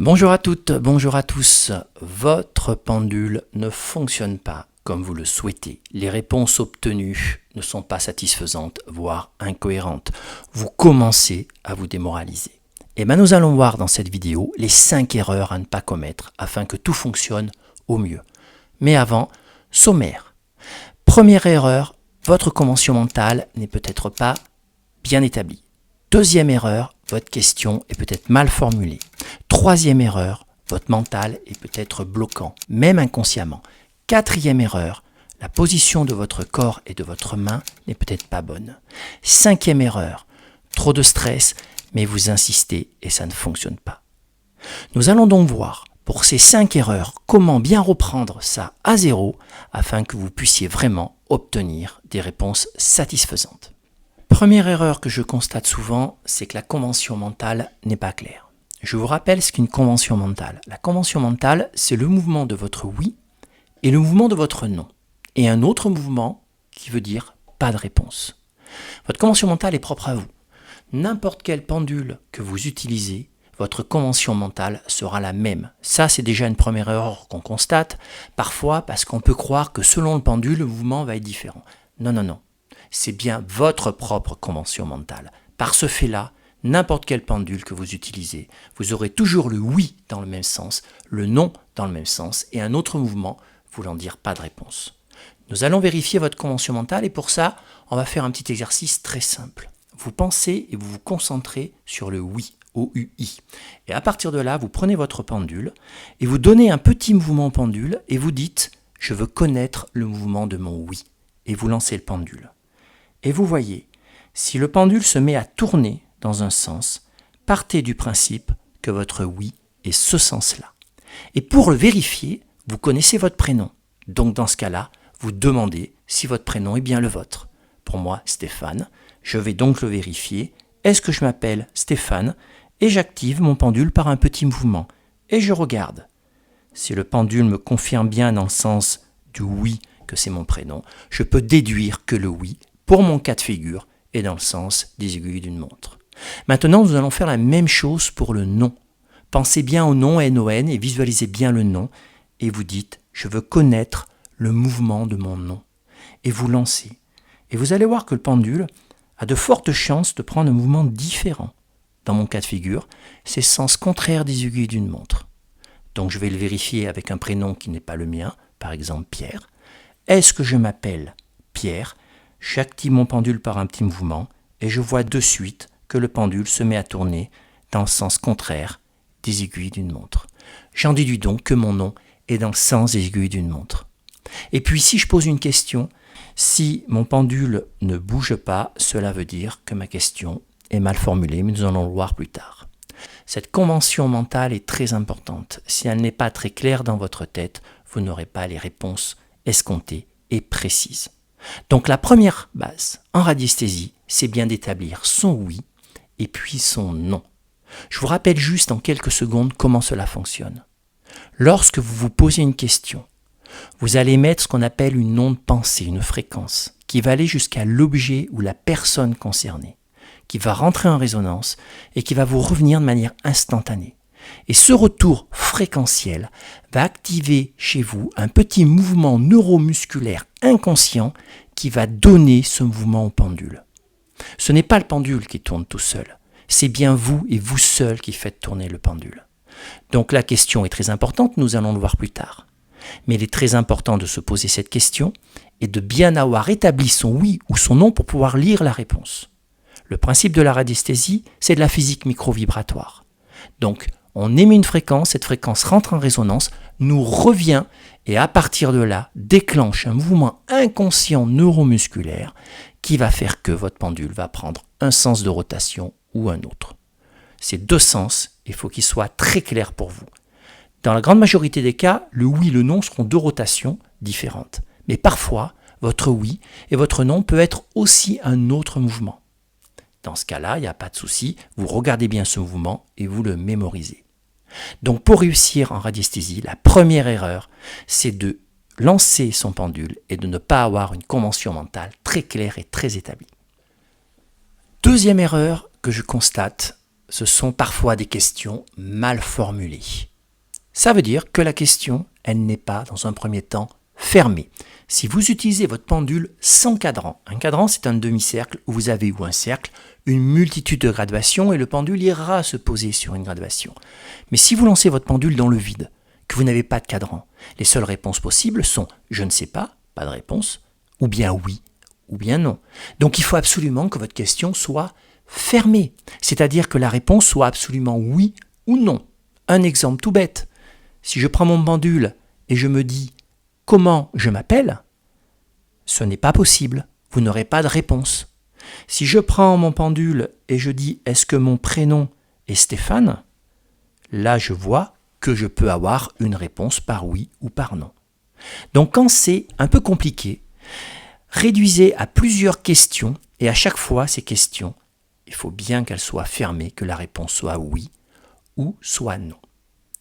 Bonjour à toutes, bonjour à tous. Votre pendule ne fonctionne pas comme vous le souhaitez. Les réponses obtenues ne sont pas satisfaisantes, voire incohérentes. Vous commencez à vous démoraliser. Et bien nous allons voir dans cette vidéo les 5 erreurs à ne pas commettre afin que tout fonctionne au mieux. Mais avant, sommaire. Première erreur, votre convention mentale n'est peut-être pas bien établie. Deuxième erreur, votre question est peut-être mal formulée. Troisième erreur, votre mental est peut-être bloquant, même inconsciemment. Quatrième erreur, la position de votre corps et de votre main n'est peut-être pas bonne. Cinquième erreur, trop de stress, mais vous insistez et ça ne fonctionne pas. Nous allons donc voir pour ces 5 erreurs comment bien reprendre ça à zéro afin que vous puissiez vraiment obtenir des réponses satisfaisantes. Première erreur que je constate souvent, c'est que la convention mentale n'est pas claire. Je vous rappelle ce qu'est une convention mentale. La convention mentale, c'est le mouvement de votre oui et le mouvement de votre non. Et un autre mouvement qui veut dire pas de réponse. Votre convention mentale est propre à vous. N'importe quelle pendule que vous utilisez, votre convention mentale sera la même. Ça, c'est déjà une première erreur qu'on constate, parfois parce qu'on peut croire que selon le pendule, le mouvement va être différent. Non. C'est bien votre propre convention mentale. Par ce fait-là, n'importe quelle pendule que vous utilisez, vous aurez toujours le oui dans le même sens, le non dans le même sens et un autre mouvement voulant dire pas de réponse. Nous allons vérifier votre convention mentale et pour ça, on va faire un petit exercice très simple. Vous pensez et vous vous concentrez sur le oui, O-U-I. Et à partir de là, vous prenez votre pendule et vous donnez un petit mouvement au pendule et vous dites « je veux connaître le mouvement de mon oui » et vous lancez le pendule. Et vous voyez, si le pendule se met à tourner dans un sens, partez du principe que votre oui est ce sens-là. Et pour le vérifier, vous connaissez votre prénom. Donc dans ce cas-là, vous demandez si votre prénom est bien le vôtre. Pour moi, Stéphane. Je vais donc le vérifier. Est-ce que je m'appelle Stéphane? Et j'active mon pendule par un petit mouvement. Et je regarde. Si le pendule me confirme bien dans le sens du oui que c'est mon prénom, je peux déduire que le oui, pour mon cas de figure, est dans le sens des aiguilles d'une montre. Maintenant, nous allons faire la même chose pour le non. Pensez bien au nom N-O-N et visualisez bien le nom et vous dites « je veux connaître le mouvement de mon nom » et vous lancez. Et vous allez voir que le pendule a de fortes chances de prendre un mouvement différent. Dans mon cas de figure, c'est sens contraire des aiguilles d'une montre. Donc je vais le vérifier avec un prénom qui n'est pas le mien, par exemple Pierre. Est-ce que je m'appelle Pierre? J'active mon pendule par un petit mouvement et je vois de suite que le pendule se met à tourner dans le sens contraire des aiguilles d'une montre. J'en déduis donc que mon nom est dans le sens des aiguilles d'une montre. Et puis si je pose une question, si mon pendule ne bouge pas, cela veut dire que ma question est mal formulée, mais nous allons le voir plus tard. Cette convention mentale est très importante. Si elle n'est pas très claire dans votre tête, vous n'aurez pas les réponses escomptées et précises. Donc la première base en radiesthésie, c'est bien d'établir son oui et puis son non. Je vous rappelle juste en quelques secondes comment cela fonctionne. Lorsque vous vous posez une question, vous allez mettre ce qu'on appelle une onde pensée, une fréquence, qui va aller jusqu'à l'objet ou la personne concernée, qui va rentrer en résonance et qui va vous revenir de manière instantanée. Et ce retour fréquentiel va activer chez vous un petit mouvement neuromusculaire inconscient qui va donner ce mouvement au pendule. Ce n'est pas le pendule qui tourne tout seul, c'est bien vous et vous seul qui faites tourner le pendule. Donc la question est très importante, nous allons le voir plus tard. Mais il est très important de se poser cette question et de bien avoir établi son oui ou son non pour pouvoir lire la réponse. Le principe de la radiesthésie, c'est de la physique micro-vibratoire. Donc, on émet une fréquence, cette fréquence rentre en résonance, nous revient et à partir de là, déclenche un mouvement inconscient neuromusculaire qui va faire que votre pendule va prendre un sens de rotation ou un autre. Ces deux sens, il faut qu'ils soient très clairs pour vous. Dans la grande majorité des cas, le oui et le non seront deux rotations différentes. Mais parfois, votre oui et votre non peut être aussi un autre mouvement. Dans ce cas-là, il n'y a pas de souci, vous regardez bien ce mouvement et vous le mémorisez. Donc pour réussir en radiesthésie, la première erreur, c'est de lancer son pendule et de ne pas avoir une convention mentale très claire et très établie. Deuxième erreur que je constate, ce sont parfois des questions mal formulées. Ça veut dire que la question, elle n'est pas, dans un premier temps, fermée. Si vous utilisez votre pendule sans cadran, un cadran c'est un demi-cercle où vous avez, ou un cercle, une multitude de graduations et le pendule ira se poser sur une graduation. Mais si vous lancez votre pendule dans le vide, que vous n'avez pas de cadran, les seules réponses possibles sont « je ne sais pas », pas de réponse, ou bien « oui » ou bien « non ». Donc il faut absolument que votre question soit fermée, c'est-à-dire que la réponse soit absolument « oui » ou « non ». Un exemple tout bête, si je prends mon pendule et je me dis « comment je m'appelle ?» ce n'est pas possible, vous n'aurez pas de réponse. Si je prends mon pendule et je dis « est-ce que mon prénom est Stéphane ?» là je vois que je peux avoir une réponse par oui ou par non. Donc quand c'est un peu compliqué, réduisez à plusieurs questions et à chaque fois ces questions, il faut bien qu'elles soient fermées, que la réponse soit oui ou soit non.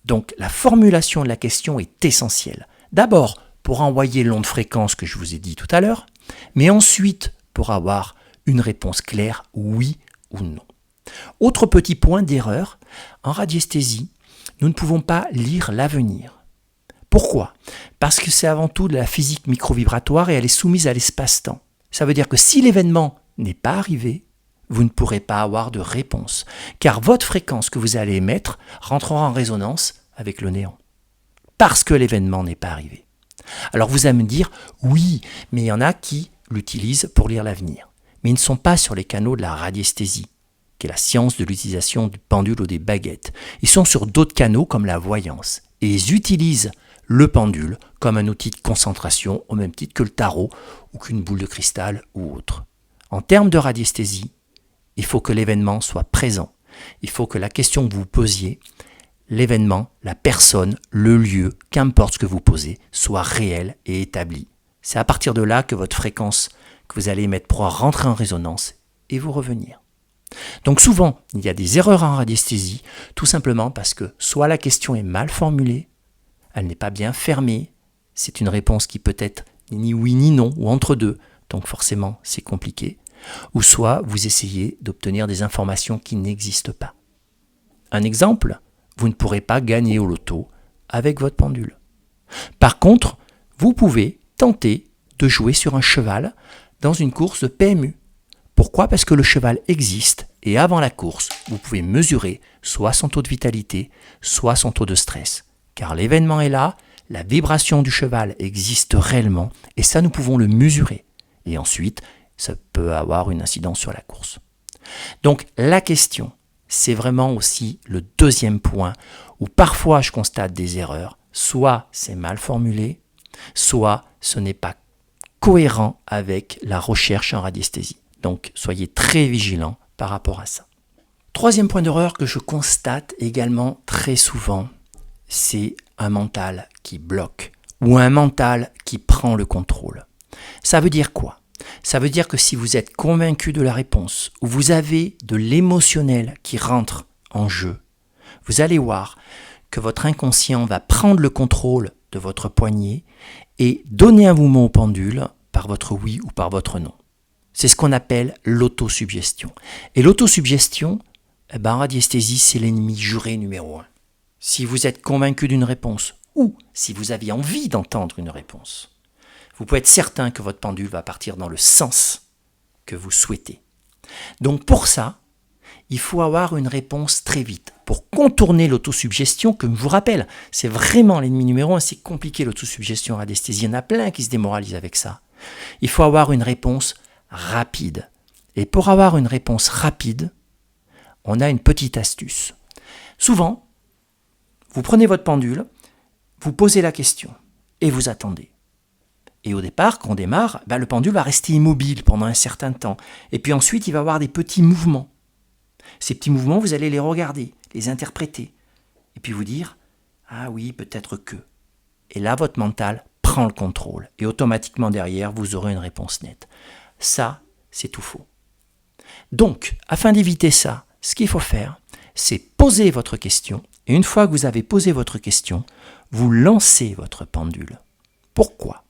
Donc la formulation de la question est essentielle. D'abord pour envoyer l'onde fréquence que je vous ai dit tout à l'heure, mais ensuite pour avoir une réponse claire oui ou non. Autre petit point d'erreur, en radiesthésie, nous ne pouvons pas lire l'avenir. Pourquoi ? Parce que c'est avant tout de la physique microvibratoire et elle est soumise à l'espace-temps. Ça veut dire que si l'événement n'est pas arrivé, vous ne pourrez pas avoir de réponse, car votre fréquence que vous allez émettre rentrera en résonance avec le néant, parce que l'événement n'est pas arrivé. Alors vous allez me dire, oui, mais il y en a qui l'utilisent pour lire l'avenir, mais ils ne sont pas sur les canaux de la radiesthésie, qui est la science de l'utilisation du pendule ou des baguettes. Ils sont sur d'autres canaux comme la voyance, et ils utilisent le pendule comme un outil de concentration au même titre que le tarot ou qu'une boule de cristal ou autre. En termes de radiesthésie, il faut que l'événement soit présent. Il faut que la question que vous posiez, l'événement, la personne, le lieu, qu'importe ce que vous posez, soit réel et établi. C'est à partir de là que votre fréquence que vous allez émettre pourra rentrer en résonance et vous revenir. Donc souvent, il y a des erreurs en radiesthésie, tout simplement parce que soit la question est mal formulée, elle n'est pas bien fermée, c'est une réponse qui peut être ni oui ni non, ou entre deux, donc forcément c'est compliqué, ou soit vous essayez d'obtenir des informations qui n'existent pas. Un exemple, vous ne pourrez pas gagner au loto avec votre pendule. Par contre, vous pouvez tenter de jouer sur un cheval dans une course de PMU. Pourquoi ? Parce que le cheval existe et avant la course, vous pouvez mesurer soit son taux de vitalité, soit son taux de stress. Car l'événement est là, la vibration du cheval existe réellement et ça nous pouvons le mesurer. Et ensuite, ça peut avoir une incidence sur la course. Donc la question, c'est vraiment aussi le deuxième point où parfois je constate des erreurs. Soit c'est mal formulé, soit ce n'est pas cohérent avec la recherche en radiesthésie. Donc soyez très vigilants par rapport à ça. Troisième point d'erreur que je constate également très souvent, c'est un mental qui bloque ou un mental qui prend le contrôle. Ça veut dire quoi ? Ça veut dire que si vous êtes convaincu de la réponse ou vous avez de l'émotionnel qui rentre en jeu, vous allez voir que votre inconscient va prendre le contrôle de votre poignet et donner un mouvement au pendule par votre oui ou par votre non. C'est ce qu'on appelle l'autosuggestion. Et l'autosuggestion, en radiesthésie, c'est l'ennemi juré numéro 1. Si vous êtes convaincu d'une réponse ou si vous avez envie d'entendre une réponse, vous pouvez être certain que votre pendule va partir dans le sens que vous souhaitez. Donc pour ça, il faut avoir une réponse très vite. Pour contourner l'autosuggestion, que je vous rappelle, c'est vraiment l'ennemi numéro 1, c'est compliqué l'autosuggestion en radiesthésie. Il y en a plein qui se démoralisent avec ça. Il faut avoir une réponse rapide. Et pour avoir une réponse rapide, on a une petite astuce. Souvent, vous prenez votre pendule, vous posez la question et vous attendez. Et au départ, quand on démarre, le pendule va rester immobile pendant un certain temps. Et puis ensuite, il va avoir des petits mouvements. Ces petits mouvements, vous allez les regarder, les interpréter. Et puis vous dire, ah oui, peut-être que. Et là, votre mental prend le contrôle. Et automatiquement derrière, vous aurez une réponse nette. Ça, c'est tout faux. Donc, afin d'éviter ça, ce qu'il faut faire, c'est poser votre question. Et une fois que vous avez posé votre question, vous lancez votre pendule. Pourquoi ?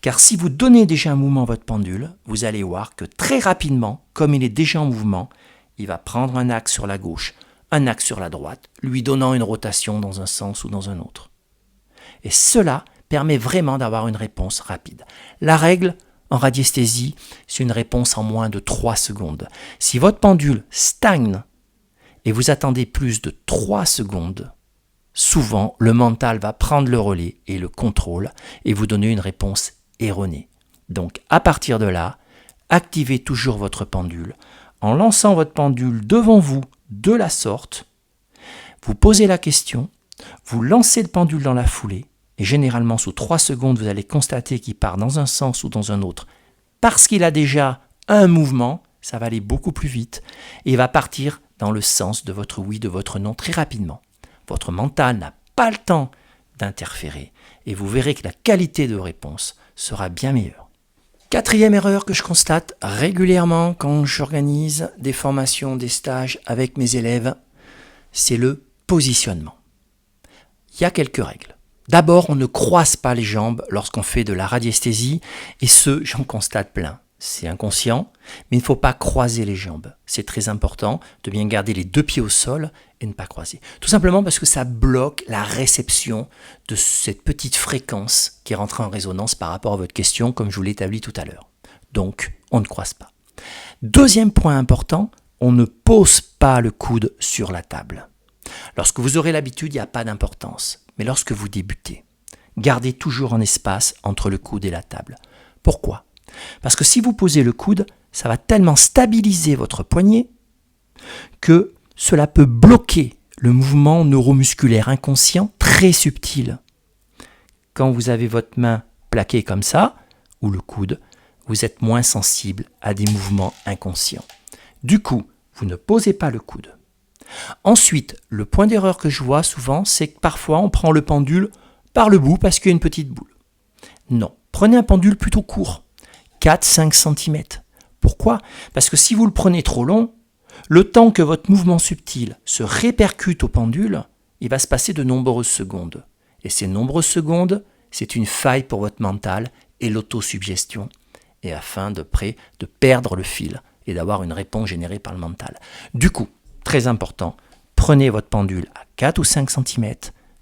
Car si vous donnez déjà un mouvement à votre pendule, vous allez voir que très rapidement, comme il est déjà en mouvement, il va prendre un axe sur la gauche, un axe sur la droite, lui donnant une rotation dans un sens ou dans un autre. Et cela permet vraiment d'avoir une réponse rapide. La règle en radiesthésie, c'est une réponse en moins de 3 secondes. Si votre pendule stagne et vous attendez plus de 3 secondes, souvent le mental va prendre le relais et le contrôle et vous donner une réponse erronée. Donc à partir de là, activez toujours votre pendule en lançant votre pendule devant vous de la sorte. Vous posez la question, vous lancez le pendule dans la foulée et généralement sous 3 secondes, vous allez constater qu'il part dans un sens ou dans un autre. Parce qu'il a déjà un mouvement, ça va aller beaucoup plus vite et il va partir dans le sens de votre oui, de votre non très rapidement. Votre mental n'a pas le temps d'interférer et vous verrez que la qualité de réponse sera bien meilleure. Quatrième erreur que je constate régulièrement quand j'organise des formations, des stages avec mes élèves, c'est le positionnement. Il y a quelques règles. D'abord, on ne croise pas les jambes lorsqu'on fait de la radiesthésie et j'en constate plein. C'est inconscient, mais il ne faut pas croiser les jambes. C'est très important de bien garder les 2 pieds au sol et ne pas croiser. Tout simplement parce que ça bloque la réception de cette petite fréquence qui rentre en résonance par rapport à votre question, comme je vous l'ai établi tout à l'heure. Donc, on ne croise pas. Deuxième point important, on ne pose pas le coude sur la table. Lorsque vous aurez l'habitude, il n'y a pas d'importance. Mais lorsque vous débutez, gardez toujours un espace entre le coude et la table. Pourquoi ? Parce que si vous posez le coude, ça va tellement stabiliser votre poignet que cela peut bloquer le mouvement neuromusculaire inconscient très subtil. Quand vous avez votre main plaquée comme ça, ou le coude, vous êtes moins sensible à des mouvements inconscients. Du coup, vous ne posez pas le coude. Ensuite, le point d'erreur que je vois souvent, c'est que parfois on prend le pendule par le bout parce qu'il y a une petite boule. Non, prenez un pendule plutôt court, 4-5 cm. Pourquoi ? Parce que si vous le prenez trop long, le temps que votre mouvement subtil se répercute au pendule, il va se passer de nombreuses secondes. Et ces nombreuses secondes, c'est une faille pour votre mental et l'autosuggestion, et afin de perdre le fil et d'avoir une réponse générée par le mental. Du coup, très important, prenez votre pendule à 4 ou 5 cm,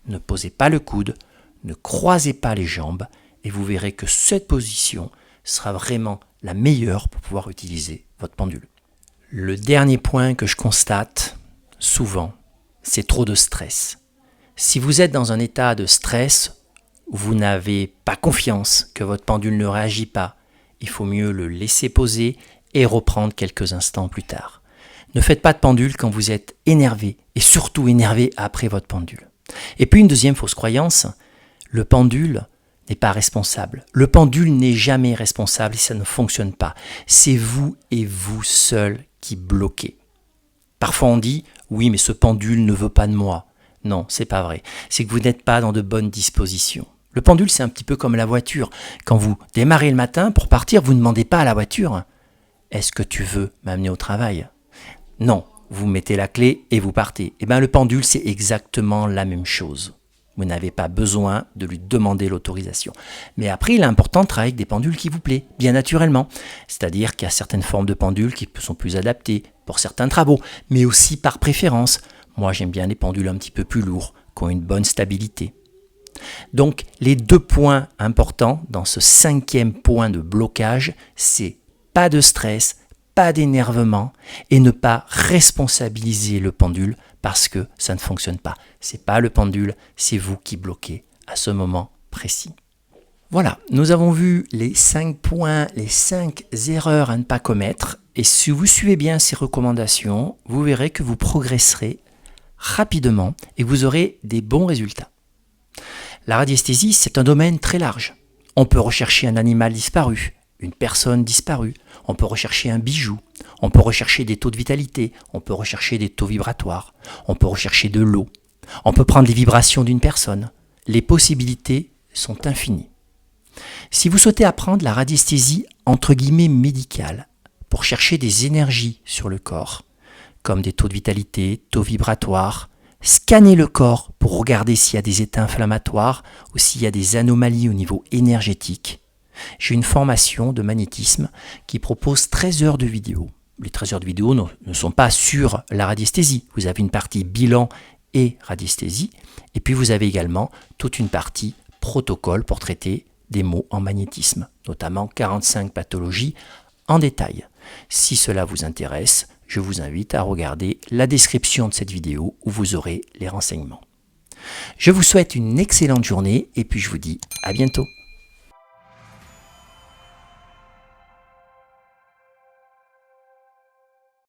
ne posez pas le coude, ne croisez pas les jambes et vous verrez que cette position sera vraiment la meilleure pour pouvoir utiliser votre pendule. Le dernier point que je constate souvent, c'est trop de stress. Si vous êtes dans un état de stress, vous n'avez pas confiance que votre pendule ne réagit pas, il faut mieux le laisser poser et reprendre quelques instants plus tard. Ne faites pas de pendule quand vous êtes énervé et surtout énervé après votre pendule. Et puis une deuxième fausse croyance, le pendule n'est pas responsable. Le pendule n'est jamais responsable et ça ne fonctionne pas. C'est vous et vous seul qui bloquez. Parfois on dit « oui mais ce pendule ne veut pas de moi ». Non, c'est pas vrai. C'est que vous n'êtes pas dans de bonnes dispositions. Le pendule c'est un petit peu comme la voiture. Quand vous démarrez le matin pour partir, vous ne demandez pas à la voiture « est-ce que tu veux m'amener au travail ?» Non, vous mettez la clé et vous partez. Eh bien, le pendule, c'est exactement la même chose. Vous n'avez pas besoin de lui demander l'autorisation. Mais après, il est important de travailler avec des pendules qui vous plaisent, bien naturellement. C'est-à-dire qu'il y a certaines formes de pendules qui sont plus adaptées pour certains travaux, mais aussi par préférence. Moi, j'aime bien les pendules un petit peu plus lourds, qui ont une bonne stabilité. Donc, les 2 points importants dans ce 5e point de blocage, c'est pas de stress, pas d'énervement et ne pas responsabiliser le pendule parce que ça ne fonctionne pas. C'est pas le pendule, c'est vous qui bloquez à ce moment précis. Voilà, nous avons vu les 5 points, les 5 erreurs à ne pas commettre et si vous suivez bien ces recommandations, vous verrez que vous progresserez rapidement et vous aurez des bons résultats. La radiesthésie, c'est un domaine très large. On peut rechercher un animal disparu, une personne disparue, on peut rechercher un bijou, on peut rechercher des taux de vitalité, on peut rechercher des taux vibratoires, on peut rechercher de l'eau, on peut prendre les vibrations d'une personne. Les possibilités sont infinies. Si vous souhaitez apprendre la radiesthésie entre guillemets médicale pour chercher des énergies sur le corps, comme des taux de vitalité, taux vibratoires, scanner le corps pour regarder s'il y a des états inflammatoires ou s'il y a des anomalies au niveau énergétique, j'ai une formation de magnétisme qui propose 13 heures de vidéo. les 13 heures de vidéo ne sont pas sur la radiesthésie. Vous avez une partie bilan et radiesthésie, et puis vous avez également toute une partie protocole pour traiter des maux en magnétisme, notamment 45 pathologies en détail. Si cela vous intéresse, je vous invite à regarder la description de cette vidéo où vous aurez les renseignements. Je vous souhaite une excellente journée et puis je vous dis à bientôt.